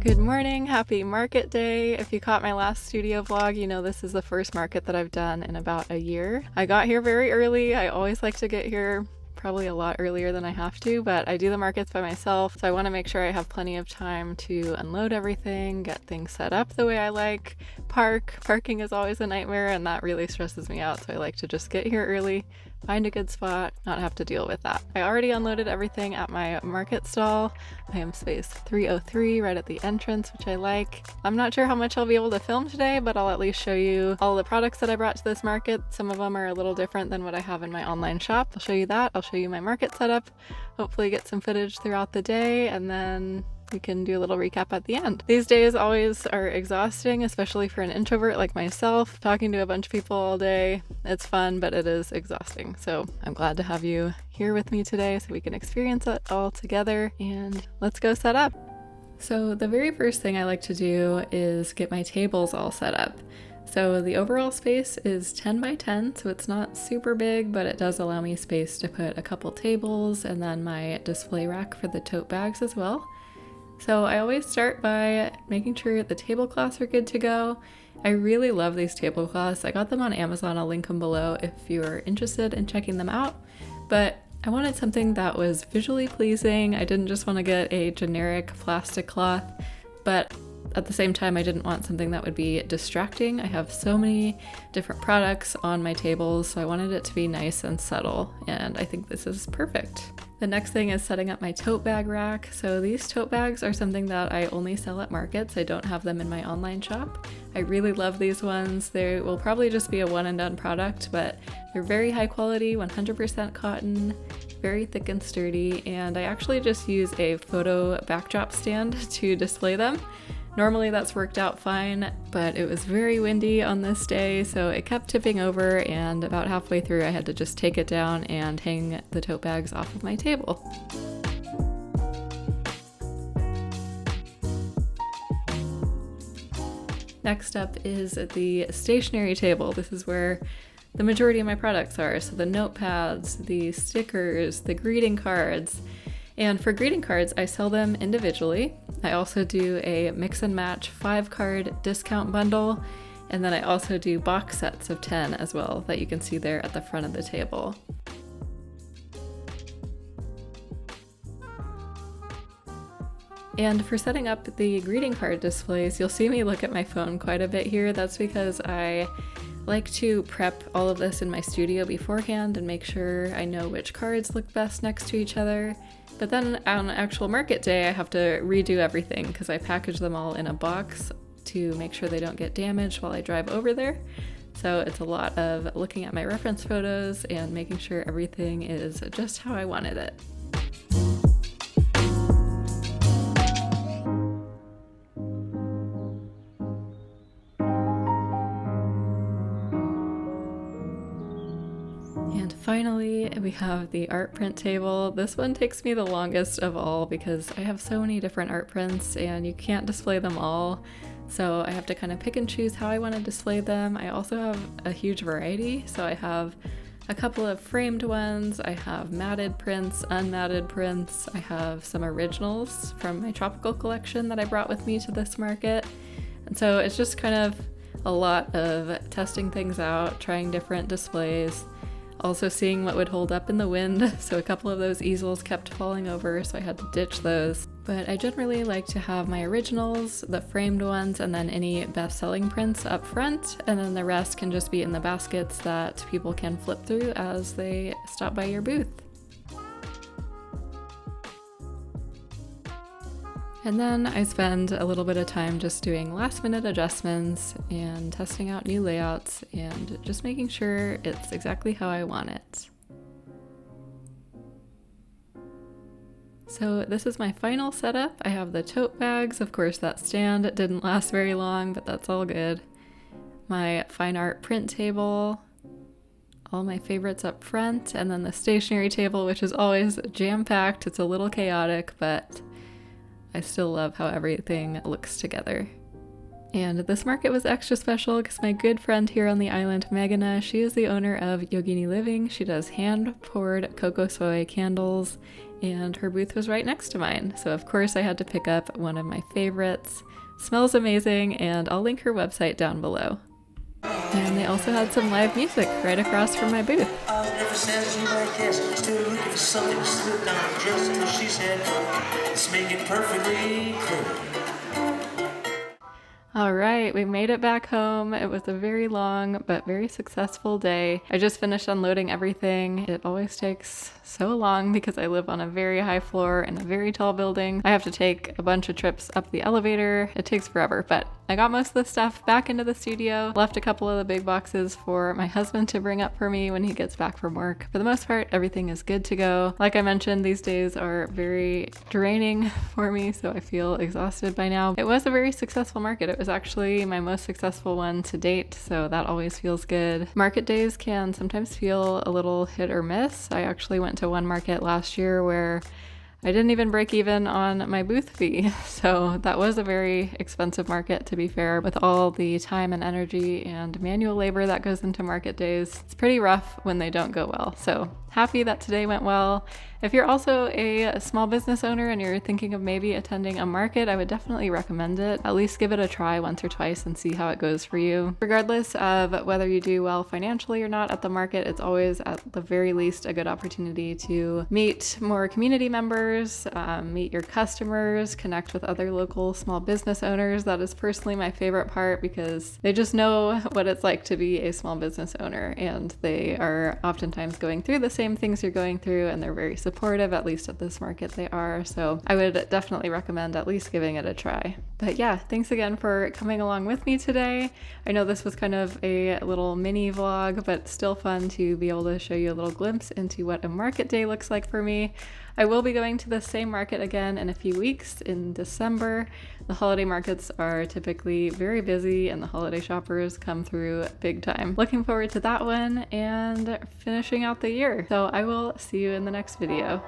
Good morning, happy market day. If you caught my last studio vlog, you know this is the first market that I've done in about a year. I got here very early. I always like to get here probably a lot earlier than I have to, but I do the markets by myself, so I want to make sure I have plenty of time to unload everything, get things set up the way I like. Parking is always a nightmare, and that really stresses me out, so I like to just get here early, find a good spot, not have to deal with that. I already unloaded everything at my market stall. I am space 303 right at the entrance, which I like. I'm not sure how much I'll be able to film today, but I'll at least show you all the products that I brought to this market. Some of them are a little different than what I have in my online shop. I'll show you that. I'll show you my market setup, hopefully get some footage throughout the day, and then we can do a little recap at the end. These days always are exhausting, especially for an introvert like myself. Talking to a bunch of people all day, it's fun, but it is exhausting. So I'm glad to have you here with me today so we can experience it all together, and let's go set up. So the very first thing I like to do is get my tables all set up. So the overall space is 10 by 10, so it's not super big, but it does allow me space to put a couple tables and then my display rack for the tote bags as well. So I always start by making sure the tablecloths are good to go. I really love these tablecloths. I got them on Amazon. I'll link them below if you're interested in checking them out. But I wanted something that was visually pleasing. I didn't just want to get a generic plastic cloth, but at the same time, I didn't want something that would be distracting. I have so many different products on my tables, so I wanted it to be nice and subtle, and I think this is perfect. The next thing is setting up my tote bag rack. So these tote bags are something that I only sell at markets. I don't have them in my online shop. I really love these ones. They will probably just be a one and done product, but they're very high quality, 100% cotton, very thick and sturdy, and I actually just use a photo backdrop stand to display them. Normally that's worked out fine, but it was very windy on this day, so it kept tipping over, and about halfway through I had to just take it down and hang the tote bags off of my table. Next up is the stationery table. This is where the majority of my products are. So the notepads, the stickers, the greeting cards. And for greeting cards, I sell them individually. I also do a mix and match 5-card discount bundle, and then I also do box sets of 10 as well that you can see there at the front of the table. And for setting up the greeting card displays, you'll see me look at my phone quite a bit here. That's because I like to prep all of this in my studio beforehand and make sure I know which cards look best next to each other. But then on actual market day, I have to redo everything because I package them all in a box to make sure they don't get damaged while I drive over there. So it's a lot of looking at my reference photos and making sure everything is just how I wanted it. Finally, we have the art print table. This one takes me the longest of all because I have so many different art prints and you can't display them all. So I have to kind of pick and choose how I want to display them. I also have a huge variety. So I have a couple of framed ones. I have matted prints, unmatted prints. I have some originals from my tropical collection that I brought with me to this market. And so it's just kind of a lot of testing things out, trying different displays. Also seeing what would hold up in the wind, so a couple of those easels kept falling over, so I had to ditch those. But I generally like to have my originals, the framed ones, and then any best-selling prints up front, and then the rest can just be in the baskets that people can flip through as they stop by your booth. And then I spend a little bit of time just doing last-minute adjustments and testing out new layouts and just making sure it's exactly how I want it. So this is my final setup. I have the tote bags. Of course, that stand didn't last very long, but that's all good. My fine art print table, all my favorites up front, and then the stationery table, which is always jam-packed. It's a little chaotic, but I still love how everything looks together. And this market was extra special because my good friend here on the island, Meghana, she is the owner of Yogini Living. She does hand-poured cocoa soy candles, and her booth was right next to mine. So of course I had to pick up one of my favorites. Smells amazing, and I'll link her website down below. And they also had some live music right across from my booth. Alright, we made it back home. It was a very long but very successful day. I just finished unloading everything. It always takes so long because I live on a very high floor in a very tall building. I have to take a bunch of trips up the elevator. It takes forever, but I got most of the stuff back into the studio, left a couple of the big boxes for my husband to bring up for me when he gets back from work. For the most part, everything is good to go. Like I mentioned, these days are very draining for me, so I feel exhausted by now. It was a very successful market. It was actually my most successful one to date, so that always feels good. Market days can sometimes feel a little hit or miss. I actually went to one market last year where I didn't even break even on my booth fee, so that was a very expensive market, to be fair. With all the time and energy and manual labor that goes into market days, it's pretty rough when they don't go well. So happy that today went well. If you're also a small business owner and you're thinking of maybe attending a market, I would definitely recommend it. At least give it a try once or twice and see how it goes for you. Regardless of whether you do well financially or not at the market, it's always at the very least a good opportunity to meet more community members, meet your customers, connect with other local small business owners. That is personally my favorite part because they just know what it's like to be a small business owner, and they are oftentimes going through the same things you're going through, and they're very supportive, at least at this market they are. So I would definitely recommend at least giving it a try. But yeah, thanks again for coming along with me today. I know this was kind of a little mini vlog, but still fun to be able to show you a little glimpse into what a market day looks like for me. I will be going to the same market again in a few weeks in December. The holiday markets are typically very busy and the holiday shoppers come through big time. Looking forward to that one and finishing out the year. So I will see you in the next video.